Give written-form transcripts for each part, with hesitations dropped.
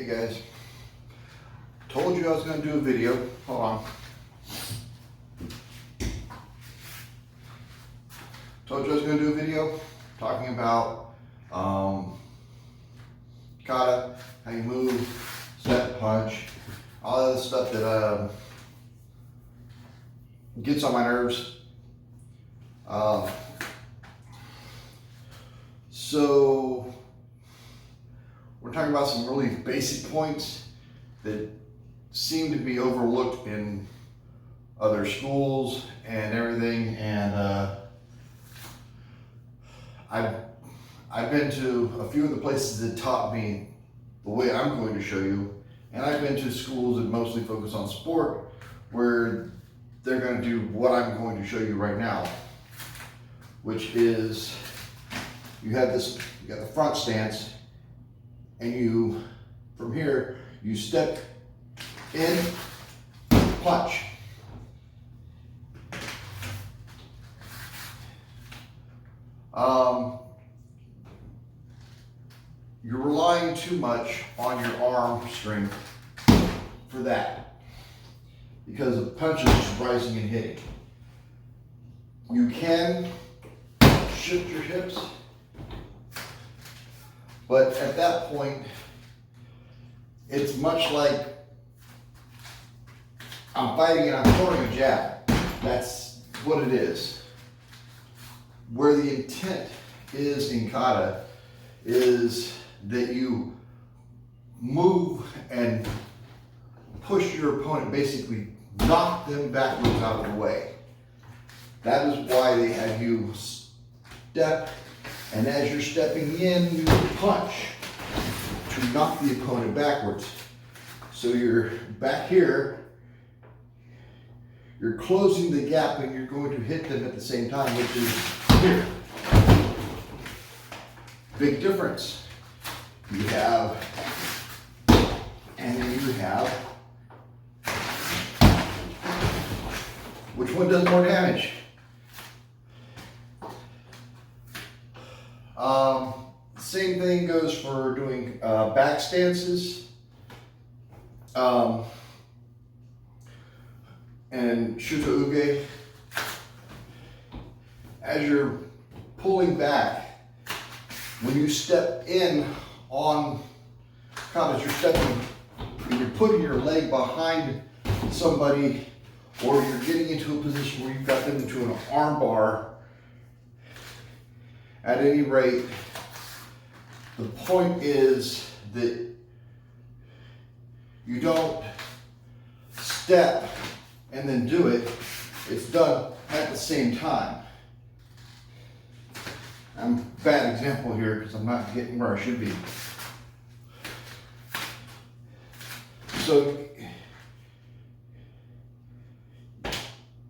guys, told you I was going to do a video. Hold on. Told you I was going to do a video talking about kata, how you move, step, punch, all that stuff that gets on my nerves. So we're talking about some really basic points that seem to be overlooked in other schools and everything. And I've been to a few of the places that taught me the way I'm going to show you, and I've been to schools that mostly focus on sport where they're going to do what I'm going to show you right now, which is you got the front stance, and you, from here, you step in, punch. You're relying too much on your arm strength for that, because the punch is just rising and hitting. You can shift your hips, but at that point, it's much like I'm fighting and I'm throwing a jab. That's what it is. Where the intent is in kata is that you move and push your opponent, basically knock them backwards out of the way. That is why they have you step, and as you're stepping in, you punch to knock the opponent backwards. So you're back here, you're closing the gap, and you're going to hit them at the same time, which is here. Big difference. You have, and then you have, which one does more damage? Same thing goes for doing back stances and Shiori Ookame. As you're pulling back, when you step in on kata, you're stepping, you're putting your leg behind somebody, or you're getting into a position where you've got them into an arm bar. At any rate, the point is that you don't step and then do it. It's done at the same time. I'm a bad example here because I'm not getting where I should be. So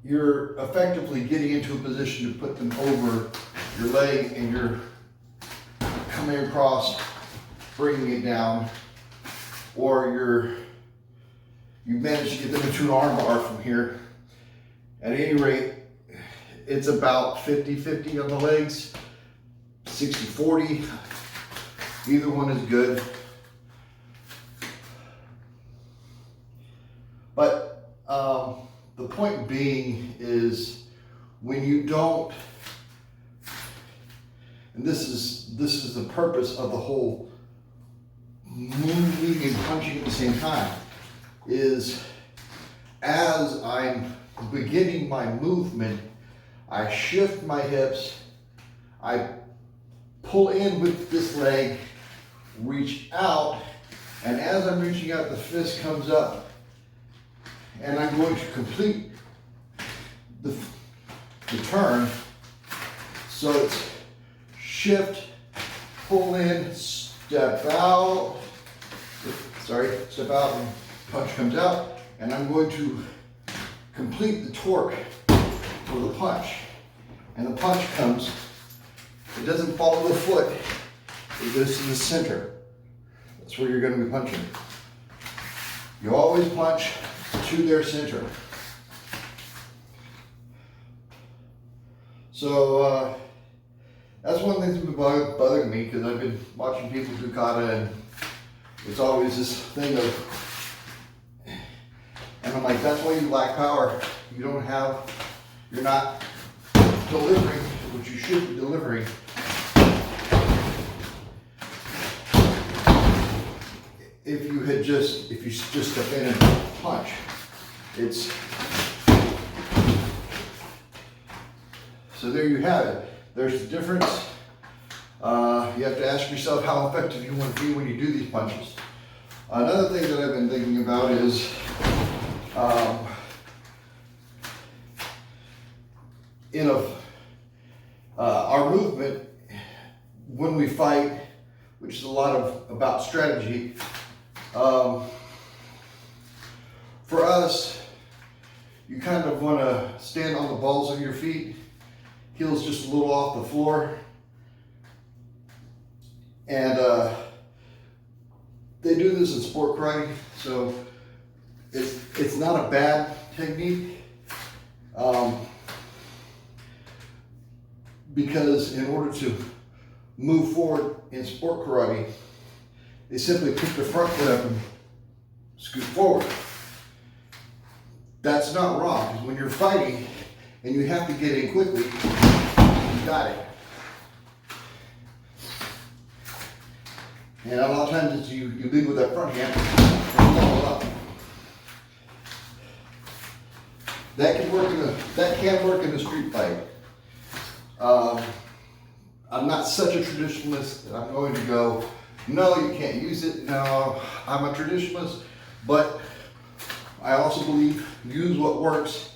you're effectively getting into a position to put them over your leg, and you're coming across, bringing it down, or you manage to get them into an arm bar from here. At any rate, it's about 50-50 on the legs, 60-40, either one is good. But the point being is, when you don't, and this is the purpose of the whole moving and punching at the same time, is as I'm beginning my movement, I shift my hips, I pull in with this leg, reach out, and as I'm reaching out, the fist comes up, and I'm going to complete the turn. So it's shift, pull in, step out, step out, and punch comes out, and I'm going to complete the torque for the punch. And the punch comes, it doesn't follow the foot, it goes to the center. That's where you're going to be punching. You always punch to their center. So that's one thing that's been bothering me, because I've been watching people do kata, and it's always this thing of, and I'm like, that's why you lack power. You're not delivering what you should be delivering. If you just step in and punch, so there you have it. There's the difference. You have to ask yourself how effective you want to be when you do these punches. Another thing that I've been thinking about is our movement when we fight, which is a lot about strategy. For us, you kind of want to stand on the balls of your feet, heels just a little off the floor, and they do this in sport karate, so it's not a bad technique, because in order to move forward in sport karate, they simply pick the front foot up and scoot forward. That's not wrong, because when you're fighting and you have to get in quickly, you got it. And a lot of times you lead with that front hand and follow up. That can work in a street fight. I'm not such a traditionalist that I'm going to go, no, you can't use it. No, I'm a traditionalist, but I also believe use what works.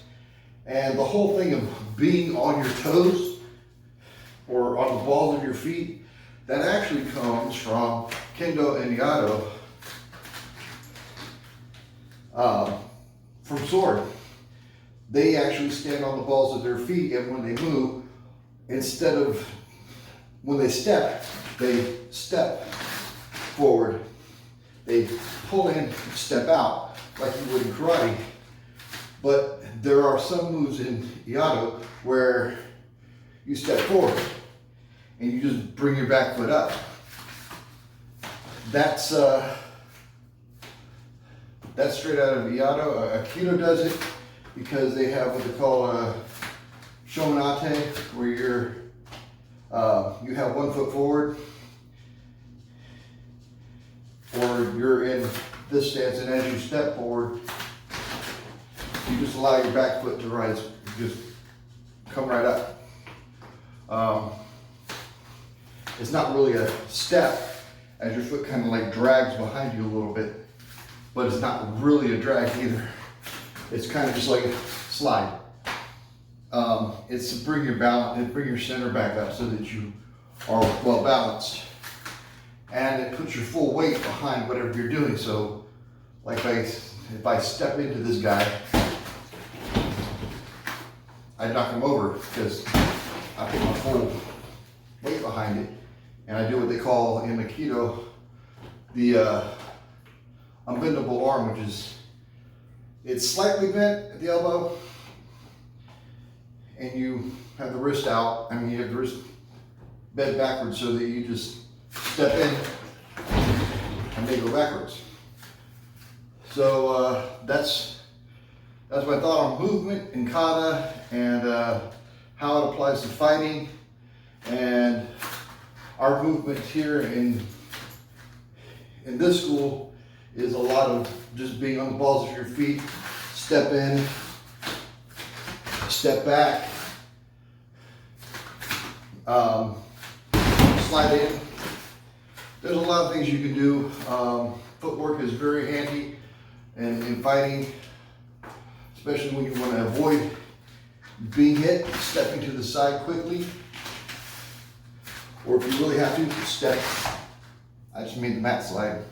And the whole thing of being on your toes or on the balls of your feet, that actually comes from Kendo and Iaido, from sword. They actually stand on the balls of their feet, and when they move, instead of when they step forward. They pull in, step out, like you would in karate. But there are some moves in Iaido where you step forward and you just bring your back foot up. That's straight out of Iaido. Aikido does it because they have what they call a shomenate, where you have 1 foot forward, or you're in this stance, and as you step forward, you just allow your back foot to rise, just come right up. It's not really a step, as your foot kind of like drags behind you a little bit, but it's not really a drag either. It's kind of just like a slide. It's to bring your balance and bring your center back up so that you are well balanced, and it puts your full weight behind whatever you're doing. So, like if I step into this guy, I knock him over because I put my full weight behind it, and I do what they call in Aikido the unbendable arm, which is it's slightly bent at the elbow, and you have the wrist out. I mean, you have the wrist bent backwards so that you just step in and they go backwards. So that's my thought on movement in kata and how it applies to fighting. And our movement here in this school is a lot of just being on the balls of your feet, step in, step back, slide in. There's a lot of things you can do. Footwork is very handy in fighting, especially when you want to avoid being hit, stepping to the side quickly. Or if you really have to, step. I just mean the mat slide.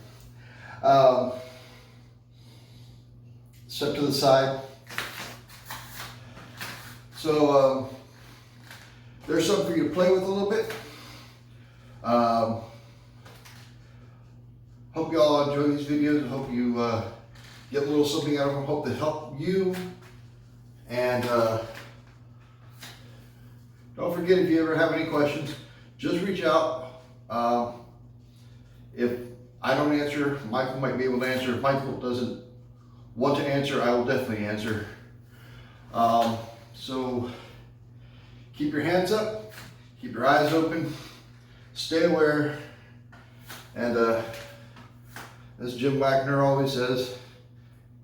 Step to the side. So there's something for you to play with a little bit. Hope you all enjoy these videos. Hope you get a little something out of them. Hope to help you. And don't forget, if you ever have any questions, just reach out. If I don't answer, Michael might be able to answer. If Michael doesn't want to answer, I will definitely answer. So keep your hands up, keep your eyes open, stay aware, and as Jim Wagner always says,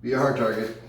be a hard target.